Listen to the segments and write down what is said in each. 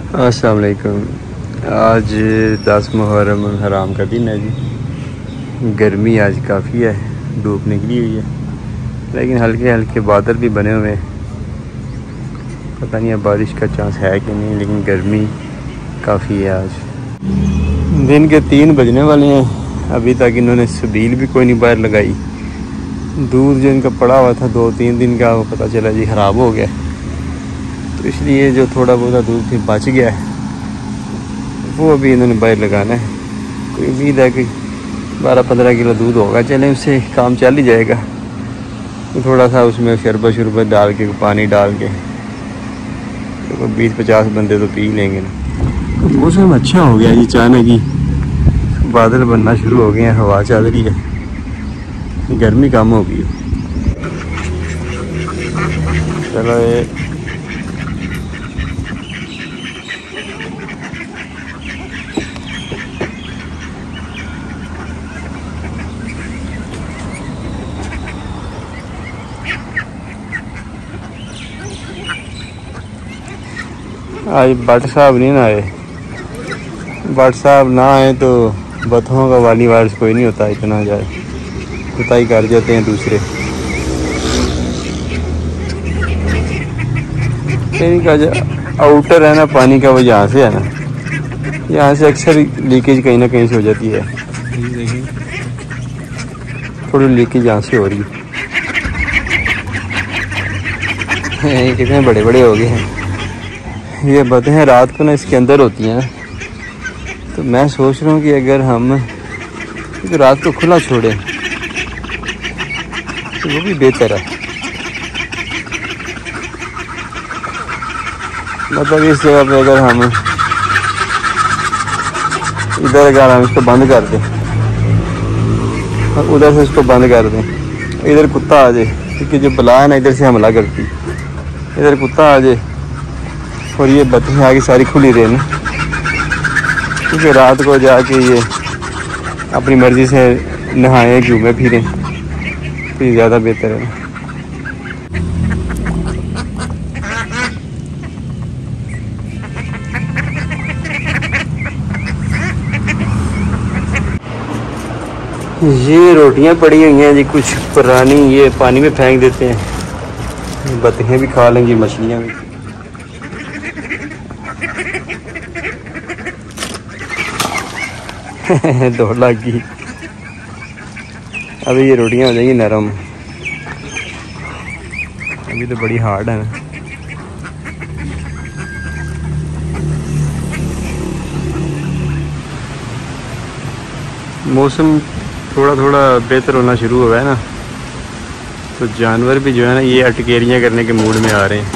अस्सलाम वालेकुम। आज 10 मुहर्रम हराम का दिन है जी। गर्मी आज काफ़ी है, धूप निकली हुई है, लेकिन हल्के हल्के बादल भी बने हुए हैं। पता नहीं अब बारिश का चांस है कि नहीं, लेकिन गर्मी काफ़ी है आज। दिन के 3 बजने वाले हैं, अभी तक इन्होंने सबील भी कोई नहीं बाहर लगाई। दूध जो इनका पड़ा हुआ था 2-3 दिन का, वो पता चला जी ख़राब हो गया, तो इसलिए जो थोड़ा बहुत दूध फिर बच गया है वो अभी इन्होंने बाहर लगाना है। कोई उम्मीद है कि 12-15 किलो दूध होगा, चलें उससे काम चल ही जाएगा। तो थोड़ा सा उसमें शरबत डाल के, पानी डाल के, तो 20-50 बंदे तो पी लेंगे ना। मौसम अच्छा हो गया जी, अचानक ही बादल बनना शुरू हो गए हैं, हवा चल रही है, गर्मी कम हो गई। चलो ये आज भट्ट साहब नहीं ना आए। भट्ट साहब ना आए तो बतहों का वाली वारिस कोई नहीं होता, इतना जाए कुताई कर जाते हैं दूसरे। इनका जो आउटर है ना पानी का, वो यहाँ से है ना, यहाँ से अक्सर लीकेज कहीं ना कहीं से हो जाती है। देखिए थोड़ी लीकेज यहाँ से हो रही है। कितने बड़े बड़े हो गए हैं ये बतखें, रात को ना इसके अंदर होती हैं। तो मैं सोच रहा हूँ कि अगर हम तो रात को खुला छोड़े तो वो भी बेहतर है। मतलब इस जगह पे अगर हम इधर हम इसको बंद कर दें और उधर से इसको बंद कर दें, इधर कुत्ता आ जाए, क्योंकि जो बला है ना इधर से हमला करती, इधर कुत्ता आ जाए और ये बत्तियाँ आगे सारी खुली रहे ना, क्योंकि रात को जाके ये अपनी मर्ज़ी से नहाएं घूमें फिरें तो ये ज़्यादा बेहतर है। ये रोटियां पड़ी हुई हैं जी, कुछ पुरानी, ये पानी में फेंक देते हैं, बत्तियाँ भी खा लेंगी, मछलियाँ भी। दौड़ लग गई। अभी ये रोटियां हो जाएंगी नरम, अभी तो बड़ी हार्ड है ना। मौसम थोड़ा थोड़ा बेहतर होना शुरू हुआ है ना, तो जानवर भी जो है ना ये अटकेरियाँ करने के मूड में आ रहे हैं।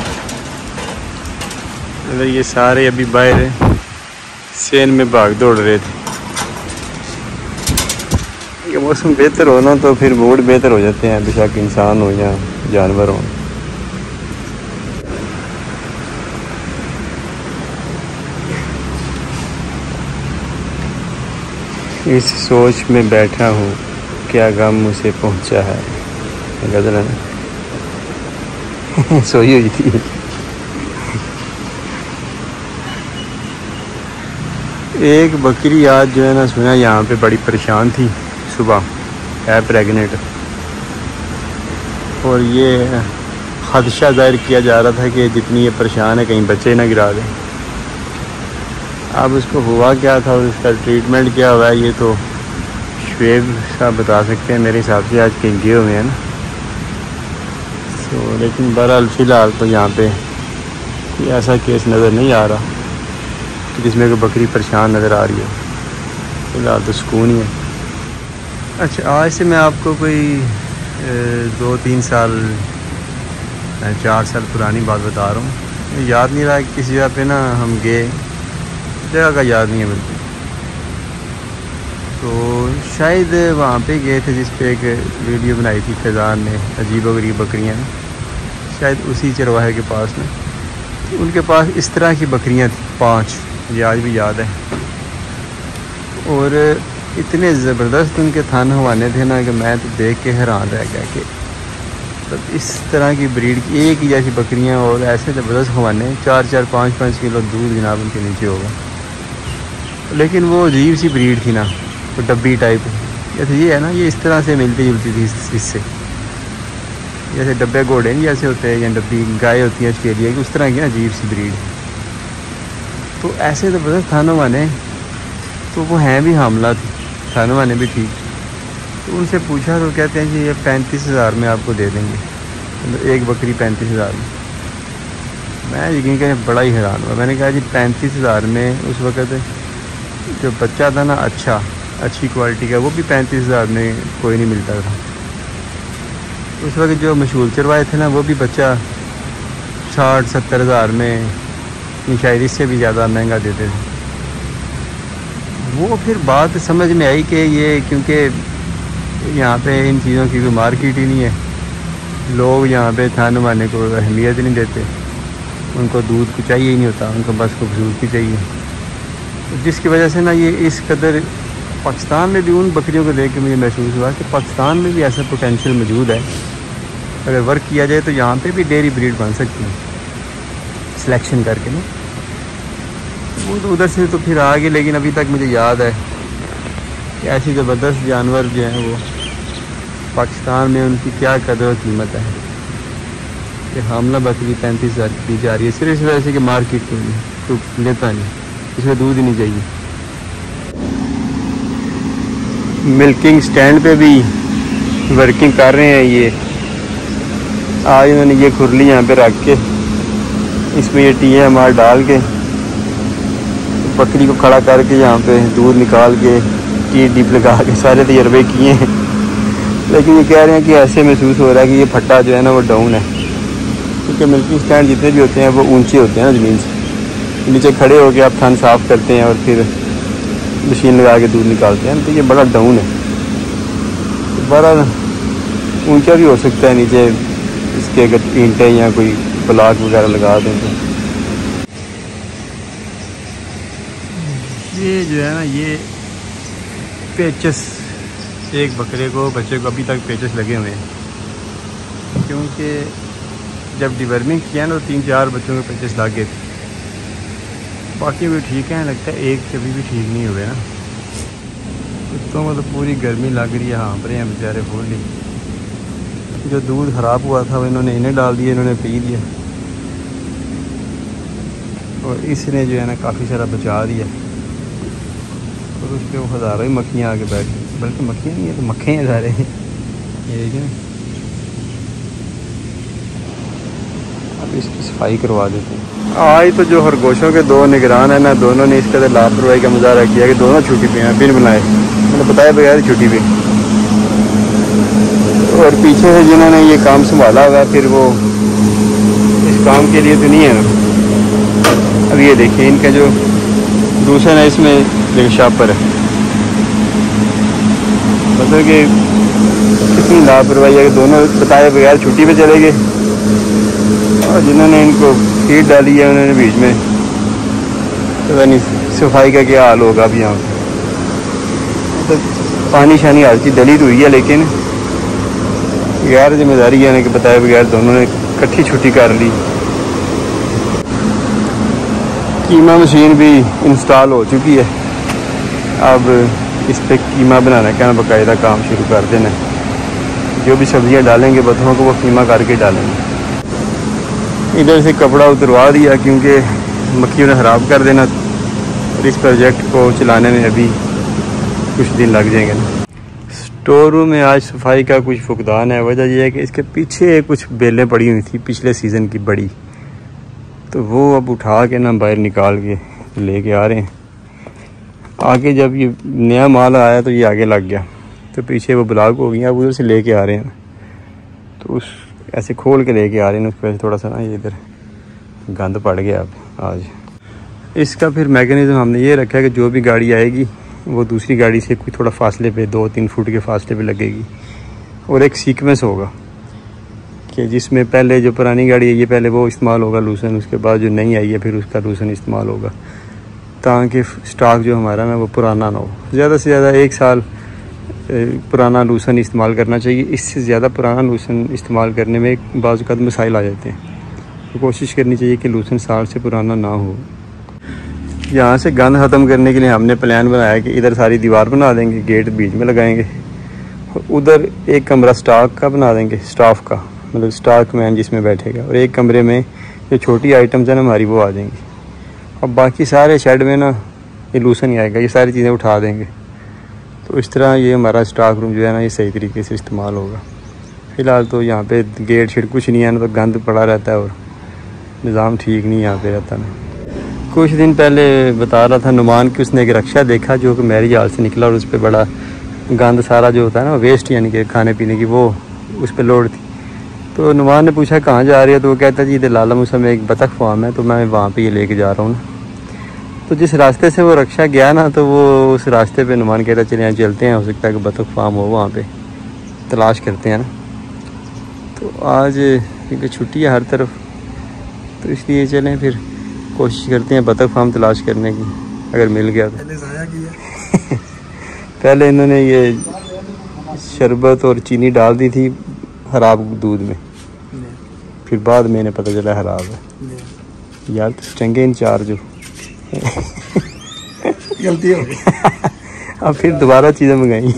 मतलब ये सारे अभी बाहर सेन में भाग दौड़ रहे थे। कि मौसम बेहतर हो ना तो फिर मूड बेहतर हो जाते हैं, बेशक इंसान हो या जानवर हो। इस सोच में बैठा हूँ, क्या गम मुझे पहुँचा है, गजल है ना। सोई हुई थी। एक बकरी आज जो है ना, सुना यहाँ पे बड़ी परेशान थी, सुबह है प्रेग्नेंट, और ये खदशा जाहिर किया जा रहा था कि जितनी ये परेशान है कहीं बच्चे ना गिरा दें। अब उसको हुआ क्या था और उसका ट्रीटमेंट क्या हुआ है, ये तो शुएब साहब बता सकते हैं। मेरे हिसाब से आज कहीं गए हुए हैं ना, तो लेकिन बहरहाल फ़िलहाल तो यहाँ पे कोई ऐसा केस नज़र नहीं आ रहा कि जिसमें कोई बकरी परेशान नज़र आ रही है। फ़िलहाल तो सुकून ही है। अच्छा, आज से मैं आपको कोई 2-3 साल 4 साल पुरानी बात बता रहा हूँ। याद नहीं रहा किसी जगह पे ना हम गए, जगह का याद नहीं है बिल्कुल, तो शायद वहाँ पे गए थे जिस पे एक वीडियो बनाई थी फैज़ान ने, अजीबोगरीब बकरियाँ, शायद उसी चरवाहे के पास में। उनके पास इस तरह की बकरियाँ थी 5, ये आज भी याद है। और इतने ज़बरदस्त उनके थान हवाने थे ना कि मैं तो देख के हैरान रह गया कि मतलब इस तरह की ब्रीड की एक ही जैसी बकरियां और ऐसे ज़बरदस्त खवाने 4-4, 5-5 किलो दूध जनाब उनके नीचे होगा। लेकिन वो अजीब सी ब्रीड थी ना, वो डब्बी टाइप। जैसे ये है ना, ये इस तरह से मिलती जुलती थी इससे, जैसे डब्बे घोड़े नहीं जैसे होते हैं या डब्बी गाय होती है ऑस्ट्रेलिया की, उस तरह की ना अजीब सी ब्रीड। तो ऐसे ज़बरदस्त थानों वाने, तो वो हैं भी हामला थी, थानों वाने भी ठीक। तो उनसे पूछा तो कहते हैं कि ये 35,000 में आपको दे देंगे, मतलब एक बकरी 35,000 में। मैं यकीन करें बड़ा ही हैरान हुआ। मैंने कहा जी 35,000 में उस वक़्त जो बच्चा था ना अच्छी क्वालिटी का, वो भी 35,000 में कोई नहीं मिलता था। उस वक्त जो मशहूर चरवाए थे ना, वो भी बच्चा 60-70 हज़ार में, शायद इससे भी ज़्यादा महंगा देते थे। वो फिर बात समझ में आई कि ये क्योंकि यहाँ पे इन चीज़ों की कोई मार्केट ही नहीं है, लोग यहाँ पे थाने वाने को अहमियत नहीं देते, उनको दूध को चाहिए ही नहीं होता, उनको बस खूबसूरती चाहिए। जिसकी वजह से ना ये इस कदर पाकिस्तान में भी उन बकरियों को देख के मुझे महसूस हुआ कि पाकिस्तान में भी ऐसा पोटेंशियल मौजूद है। अगर वर्क किया जाए तो यहाँ पे भी डेयरी ब्रीड बन सकती है सिलेक्शन करके ना। वो तो उधर से तो फिर आ गए, लेकिन अभी तक मुझे याद है कि ऐसी ज़बरदस्त जानवर जो हैं वो पाकिस्तान में उनकी क्या कदर और कीमत है कि हामला बकरी 35,000 की जा रही है, सिर्फ इस वजह से कि मार्केट में तो लेता नहीं, इसमें दूध ही नहीं चाहिए। मिल्किंग स्टैंड पे भी वर्किंग कर रहे हैं ये। आज इन्होंने ये खुरली यहाँ पे रख के इसमें ये TMR डाल के बकरी को खड़ा करके यहाँ पे दूध निकाल के टीप लगा के सारे तजर्बे किए हैं। लेकिन ये कह रहे हैं कि ऐसे महसूस हो रहा है कि ये फट्टा जो है ना वो डाउन है, क्योंकि मिल्किंग स्टैंड जितने भी होते हैं वो ऊंचे होते हैं ना ज़मीन से। नीचे खड़े होकर आप थन साफ़ करते हैं और फिर मशीन लगा के दूध निकालते हैं, तो ये बड़ा डाउन है, तो बड़ा ऊंचा भी हो सकता है नीचे इसके अगर ईंटें या कोई ब्लॉक वगैरह लगा दें तो। ये जो है ना, ये पेचस, एक बकरे को बच्चे को अभी तक पेचस लगे हुए हैं, क्योंकि जब डिवर्मिंग किया ना तो 3-4 बच्चों के पेचस लग गए थे। बाकी भी ठीक है, लगता है एक कभी भी ठीक नहीं हुए ना। कुत्तों को तो पूरी गर्मी लग रही है, हाँप रहे हैं बेचारे फुल्ली। जो दूध ख़राब हुआ था वो इन्होंने इन्हें डाल दिया, इन्होंने पी लिया, और इसने जो है ना काफ़ी सारा बचा दिया, और उस पर वो हज़ारों ही मक्खियाँ आके बैठ गई, बल्कि मक्खियाँ नहीं है तो मक्खे हैं सारे। ये देखिए, अब इसकी सफाई करवा देते हैं। आज तो जो खरगोशों के 2 निगरान है ना, दोनों ने इस कदर लापरवाही का मुजाहरा किया कि दोनों छुट्टी पे हैं, बिन बुलाए, मैंने बताया बगैर छुट्टी पे। और पीछे से जिन्होंने ये काम संभाला हुआ फिर वो इस काम के लिए तो नहीं है ना। अब ये देखिए इनका जो दूसरा है इसमें देखिए शापर है, मतलब कि कितनी लापरवाही है कि दोनों बताए बगैर छुट्टी पे चले गए, और जिन्होंने इनको फीड डाली है उन्होंने बीच में पता नहीं सफाई का क्या हाल होगा। अब यहाँ तो पानी शानी हर चीज़ डली हुई है, लेकिन गैर जिम्मेदारी है कि बताए बगैर दोनों ने इकट्ठी छुट्टी कर ली। कीमा मशीन भी इंस्टॉल हो चुकी है, अब इस पर कीमा बनाना का बाकायदा काम शुरू कर देना। जो भी सब्जियां डालेंगे बतों को वो कीमा करके डालेंगे। इधर से कपड़ा उतरवा दिया क्योंकि मक्खियों ने ख़राब कर देना, और इस प्रोजेक्ट को चलाने में अभी कुछ दिन लग जाएंगे ना। स्टोर रूम में आज सफाई का कुछ फुकदान है। वजह यह है कि इसके पीछे कुछ बेलें पड़ी हुई थी पिछले सीज़न की बड़ी, तो वो अब उठा के ना बाहर निकाल के लेके आ रहे हैं। आगे जब ये नया माल आया तो ये आगे लग गया, तो पीछे वो ब्लॉक हो गया, अब उधर से लेके आ रहे हैं, तो उस ऐसे खोल के लेके आ रहे हैं। उसकी वजह से थोड़ा सा ना ये इधर गंद पड़ गया। अब आज इसका फिर मैकेनिज़्म हमने ये रखा है कि जो भी गाड़ी आएगी वो दूसरी गाड़ी से कोई थोड़ा फासले पे 2-3 फुट के फासले पे लगेगी, और एक सीक्वेंस होगा कि जिसमें पहले जो पुरानी गाड़ी है ये पहले वो इस्तेमाल होगा लूसन, उसके बाद जो नई आई है फिर उसका लूसन इस्तेमाल होगा, ताकि स्टॉक जो हमारा ना वो पुराना ना हो। ज़्यादा से ज़्यादा 1 साल पुराना लूसन इस्तेमाल करना चाहिए। इससे ज़्यादा पुराना लूसन इस्तेमाल करने में बाज़ औक़ात मसाइल आ जाते हैं, तो कोशिश करनी चाहिए कि लूसन साल से पुराना ना हो। यहाँ से गंद ख़त्म करने के लिए हमने प्लान बनाया कि इधर सारी दीवार बना देंगे, गेट बीच में लगाएंगे, और उधर एक कमरा स्टॉक का बना देंगे, स्टाफ का, मतलब स्टॉक मैन जिसमें बैठेगा, और एक कमरे में जो छोटी आइटम्स हैं ना हमारी वो आ जाएंगी, और बाकी सारे शेड में ना ये लूसन ही आएगा, ये सारी चीज़ें उठा देंगे। तो इस तरह ये हमारा स्टॉक रूम जो है ना ये सही तरीके से इस्तेमाल होगा। फ़िलहाल तो यहाँ पे गेट शेड कुछ नहीं है ना, तो गंद पड़ा रहता है और निज़ाम ठीक नहीं यहाँ पे रहता ना। कुछ दिन पहले बता रहा था नुमान कि उसने एक रक्षा देखा जो कि मैरिज हॉल से निकला, और उस पर बड़ा गंद सारा जो होता है ना वेस्ट यानी कि खाने पीने की वो उस पर लोड थी। तो नुमान ने पूछा कहाँ जा रही है, तो वो कहता जी इधर लाला मूसा में एक बतख फार्म है, तो मैं वहाँ पे ये लेके जा रहा हूँ ना। तो जिस रास्ते से वो रक्षा गया ना, तो वो उस रास्ते पे नुमान कहता चले यहाँ चलते हैं, हो सकता है कि बतख फार्म हो, वहाँ पे तलाश करते हैं ना। तो आज क्योंकि छुट्टी है हर तरफ, तो इसलिए चलें फिर कोशिश करते हैं बतख फार्म तलाश करने की, अगर मिल गया तो। पहले इन्होंने ये शरबत और चीनी डाल दी थी ख़राब दूध में, फिर बाद में इन्हें पता चला ख़राब है। यार तो चंगे इंचार्ज हो। गलती हो गई। अब फिर दोबारा चीज़ें मंगाई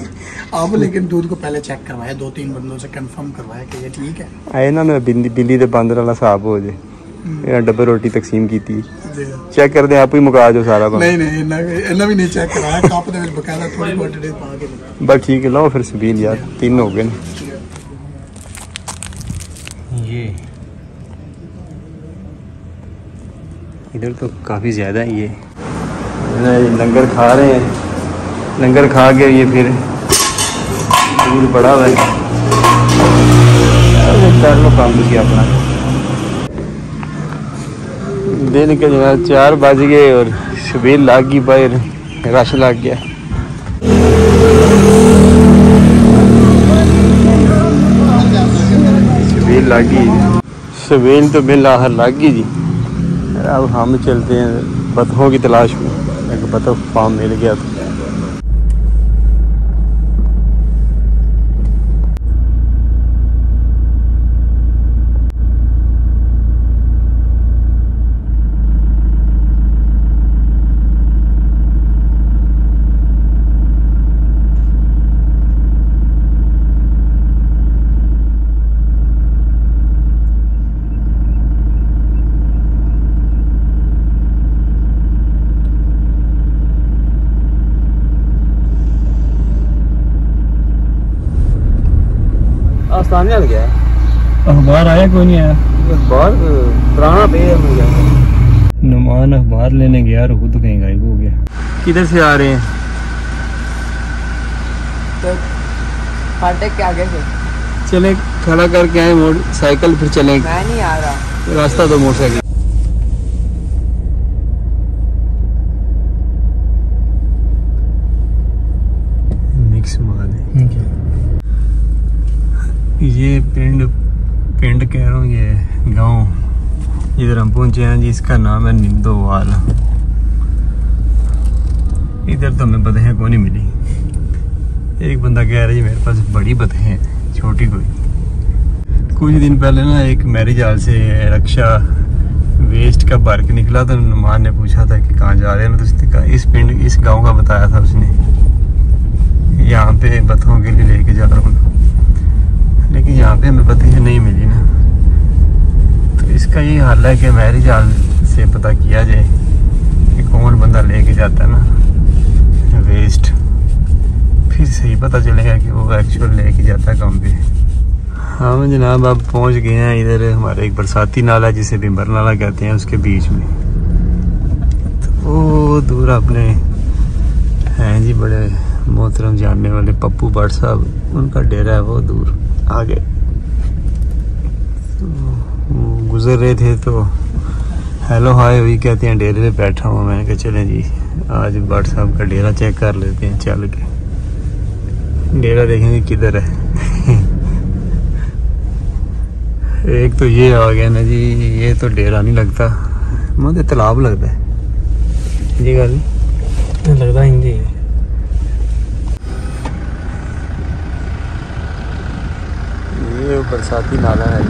आप, लेकिन दूध को पहले चेक करवाया, 2-3 बंदों से कंफर्म करवाया कि ये ठीक है। आए ना बिल्ली दे बंदर वाला हिसाब हो जाए, डब्बे रोटी तकसीम की थी, चेक कर दे आप ही मुका जो सारा। नहीं इन्ना भी नहीं चेक कराया, कप दे विच बकायदा थोड़ी क्वांटिटी पा के बस ठीक है। लो फिर सबील यार 3 हो गए। ये इधर तो काफ़ी ज़्यादा है, ये लंगर खा रहे हैं, लंगर खा के ये फिर दूध पड़ा हुआ है, कर लो काम भी किया अपना। दिन के जनाब 4 बज गए और शबील लाग गई, बाहर रश लग गया। शबील लग गई, शबील तो बिल आहर लग गई जी। अब हम चलते हैं बतखों की तलाश में, एक बतख फार्म मिल गया तो। आसानी लग गया, अखबार आया कोई नहीं आया, अखबार पुराना पे हो गया। नुमान अखबार लेने गया और खुद कहीं गायब हो गया। किधर से आ रहे हैं? तो फाटक के आगे से चले खड़ा करके आए मोटरसाइकिल, फिर चले। मैं नहीं आ रहा, रास्ता तो मोटरसाइकिल। मिक्स माल है ये। पिंड कह रहा हूँ, ये गांव इधर हम पहुंचे हैं जी, इसका नाम है निंदोवाल। इधर तो हमें बतखें को नहीं मिली। एक बंदा कह रहा है मेरे पास बड़ी बतखें हैं, छोटी कोई। कुछ दिन पहले ना एक मैरिज हॉल से रक्षा वेस्ट का भर के निकला, तो नुमान ने पूछा था कि कहाँ जा रहे हैं, तो उसने कहा इस गाँव का बताया था उसने, यहाँ पे बतखों के लिए लेके जा रहा हूँ। लेकिन यहाँ पे हमें बतखें नहीं मिली ना, तो इसका ये हाल है कि मैरिज हॉल से पता किया जाए कि कौन बंदा लेके जाता है ना वेस्ट, फिर सही पता चलेगा कि वो एक्चुअल लेके जाता है कहाँ पे। हाँ जनाब, अब पहुँच गए हैं इधर हमारे एक बरसाती नाला है जिसे बिम्बर नाला कहते हैं, उसके बीच में। तो वो दूर अपने हैं जी बड़े मोहतरम जानने वाले पप्पू भट्ट साहब, उनका डेरा है वो दूर आगे। तो गुजर रहे थे तो हेलो हाय वही कहते हैं, डेरे पे बैठा हुआ। मैंने कहा चलें जी आज भट्ट साहब का डेरा चेक कर लेते हैं, चल के डेरा देखेंगे किधर है। एक तो ये आ गया ना जी, ये तो डेरा नहीं लगता, मुझे तालाब लगता है जी। गल लगता है वो बरसाती नाला है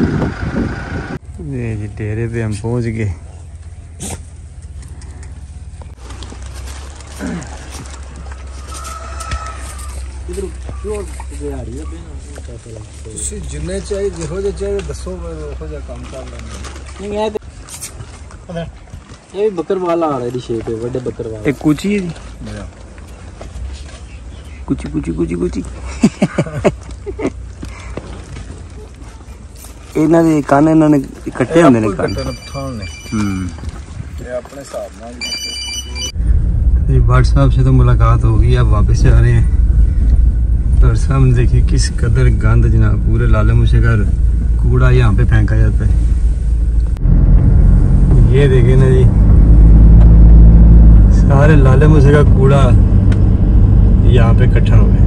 ये जी। डेरे पे हम पहुंच गए। जिन्ने चाहिए जिहो जे चाहिए दसो उहो जे काम कर लेंगे। ये बकरवाला आ रहा है शेप है बड़े बकरवाला। एक कुची है जी। कुची कुची कुची कुची ਇਹਨਾਂ ਦੇ ਕੰਨ ਇਹਨਾਂ ਨੇ ਇਕੱਠੇ ਹੁੰਦੇ ਨੇ ਕੰਨ। ये अपने हिसाब नाल जी भट्ट साहब से तो मुलाकात हो गई। अब वापस जा रहे हैं और सामने देखिए किस कदर गंद जनाब। पूरे लाले मुझे घर कूड़ा यहाँ पे फेंका जाता है। ये देखिए ना जी सारे लाले मुझे का कूड़ा यहाँ पे इकट्ठा हो गया।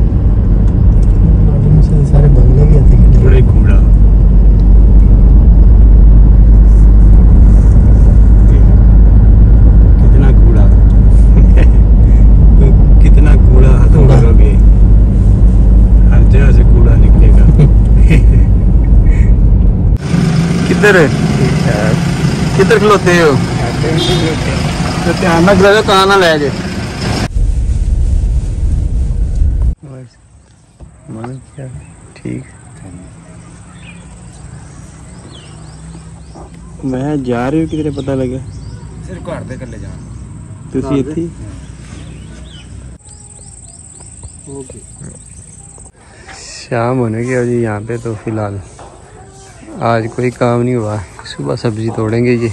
सारे बंगले भी आते हैं बड़े कूड़ा कितना कूड़ा कितना कूड़ा खत्म करोगे। हर जगह से कूड़ा निकलेगा। किधर खलोते हो? ध्यान रख लो कहाँ ना ले जाए। ठीक मैं जा रही हूँ किधरे पता लगे सिर्फ घर दे कल्ले जान तुसी इत्थे ओके। शाम होने की जी यहाँ पे तो फिलहाल आज कोई काम नहीं हुआ। सुबह सब्जी तोड़ेंगे ये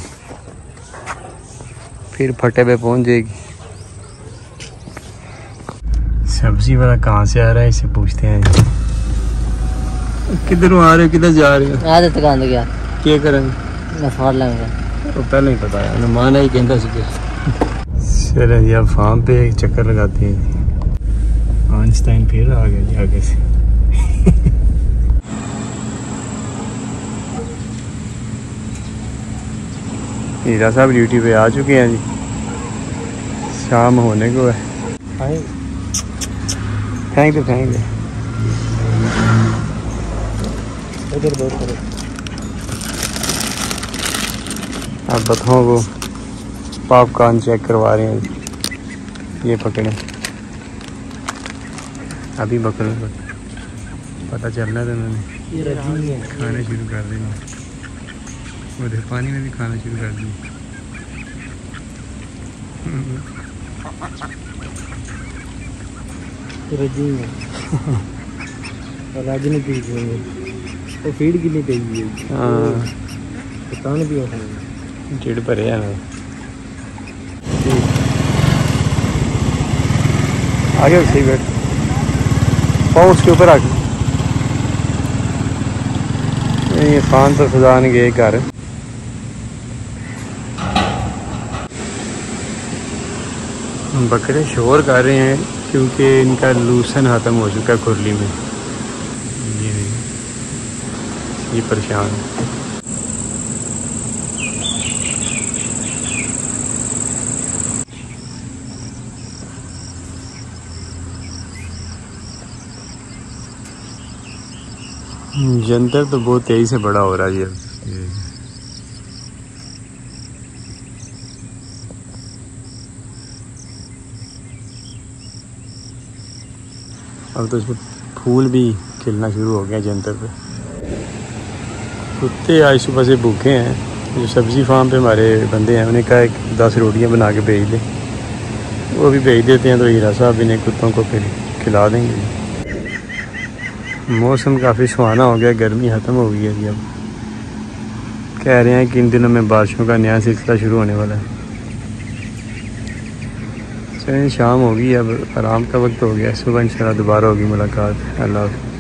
फिर फटे पे पहुँच जाएगी। सब्जी वाला कहाँ से आ रहा है इसे पूछते हैं। किधर आ रहे हो किधर जा रहे हो? आज दुकान पे गया क्या करेंगे? मैं फाड़ लेंगे तो पहले ही पता है ना माना ही कहता सीखे। चले जी अब फार्म पे एक चक्कर लगाते हैं। आइंस्टाइन फिर आ गया जी आगे से। हीरा साहब ड्यूटी पे आ चुके हैं जी। शाम होने को है। Thank you thank you. इधर दो करो। अब बतखों को पॉपकॉर्न चेक करवा रहे हैं। ये पकड़े अभी बकरों को पता चल रहा था उन्होंने ये रजी है खाने शुरू कर देना। उधर पानी में भी खाना शुरू कर दिया। रजी है और राज ने पी लेंगे तो फीड के लिए चाहिए। हाँ दुकान भी है ढिड भरे हैं ना। आगे सही बैठ पाँव उसके ऊपर आके। ये फान तो खुदा ने गए घर। बकरे शोर कर रहे हैं क्योंकि इनका लूसन ख़त्म हो चुका है खुरली में। ये परेशान है। जंतर तो बहुत तेजी से बड़ा हो रहा है ये। अब तो इसमें फूल भी खिलना शुरू हो गया जंतर पे। कुत्ते आज सुबह से भूखे हैं। जो सब्ज़ी फार्म पे हमारे बंदे हैं उन्हें कहा कि 10 रोटियां बना के भेज दें। वो भी भेज देते हैं तो हीरा साहब इन्हें कुत्तों को फिर खिला देंगे। मौसम काफ़ी सुहाना हो गया। गर्मी ख़त्म हो गई है जी। अब कह रहे हैं कि इन दिनों में बारिशों का नया सिलसिला शुरू होने वाला है। चलिए शाम होगी अब आराम का वक्त हो गया। सुबह इंशाल्लाह दोबारा होगी मुलाकात। अल्लाह हाफ़िज़।